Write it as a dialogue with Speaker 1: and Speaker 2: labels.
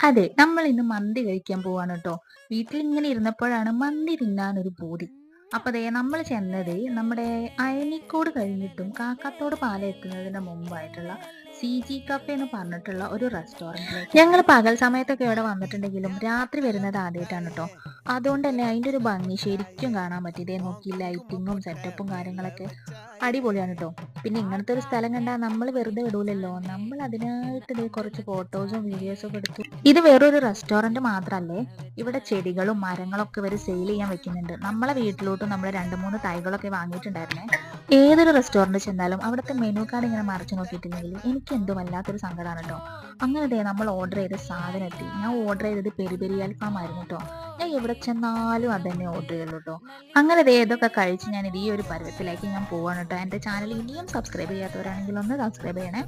Speaker 1: അതെ, നമ്മൾ ഇന്ന് മന്തി കഴിക്കാൻ പോവാണ് ട്ടോ. വീട്ടിലിങ്ങനെ ഇരുന്നപ്പോഴാണ് മന്തി തിന്നാനൊരു പൂതി. അപ്പൊ ദേ നമ്മൾ ചെന്നത് നമ്മുടെ അയനിക്കോട് കഴിഞ്ഞിട്ടും കാക്കാത്തോട് പാലം എത്തുന്നതിന് മുമ്പായിട്ടുള്ള CG കഫേ എന്ന് പറഞ്ഞിട്ടുള്ള ഒരു റെസ്റ്റോറന്റിലേക്ക്. ഞങ്ങൾ പകൽ സമയത്തൊക്കെ ഇവിടെ വന്നിട്ടുണ്ടെങ്കിലും രാത്രി വരുന്നത് ആദ്യമായിട്ടാണ് ട്ടോ. അതുകൊണ്ട് തന്നെ അതിന്റെ ഒരു ഭംഗി ശരിക്കും കാണാൻ പറ്റി. ദേ നോക്കി ലൈറ്റിങ്ങും സെറ്റപ്പും കാര്യങ്ങളൊക്കെ അടിപൊളിയാണ് ട്ടോ. പിന്നെ ഇങ്ങനത്തെ ഒരു സ്ഥലം കണ്ടാൽ നമ്മൾ വെറുതെ വിടൂലല്ലോ. നമ്മൾ അതിനായിട്ട് ദേ കുറച്ച് ഫോട്ടോസും വീഡിയോസും ഒക്കെ എടുത്തു. ഇത് വേറൊരു റെസ്റ്റോറന്റ് മാത്രല്ലേ, ഇവിടെ ചെടികളും മരങ്ങളൊക്കെ ഇവർ സെയിൽ ചെയ്യാൻ വെക്കുന്നുണ്ട്. നമ്മളെ വീട്ടിലോട്ട് നമ്മൾ 2-3 തൈകളൊക്കെ വാങ്ങിയിട്ടുണ്ടായിരുന്നേ. ഏതൊരു റെസ്റ്റോറന്റ് ചെന്നാലും അവിടുത്തെ മെനു കാർഡ് ഇങ്ങനെ മറിച്ച് നോക്കിയിട്ടില്ലെങ്കിൽ എനിക്ക് എന്തോ വല്ലാത്തൊരു സങ്കടമാണ് കേട്ടോ. അങ്ങനെ ദേ നമ്മൾ ഓർഡർ ചെയ്ത സാധനം എത്തി. ഞാൻ ഓർഡർ ചെയ്തത് പെരി പെരി അൽഫാം ആയിരുന്നു കേട്ടോ. ഞാൻ എവിടെ ചെന്നാലും അത് തന്നെ ഓർഡർ ചെയ്യുള്ളൂ കേട്ടോ. അങ്ങനെ ദേ ഇതൊക്കെ കഴിച്ച് ഞാൻ ഈ ഒരു പരുവത്തിലേക്ക് ഞാൻ പോവാണ് കേട്ടോ. എൻ്റെ ചാനൽ ഇനിയും സബ്സ്ക്രൈബ് ചെയ്യാത്തവരാണെങ്കിൽ ഒന്ന് സബ്സ്ക്രൈബ് ചെയ്യണേ.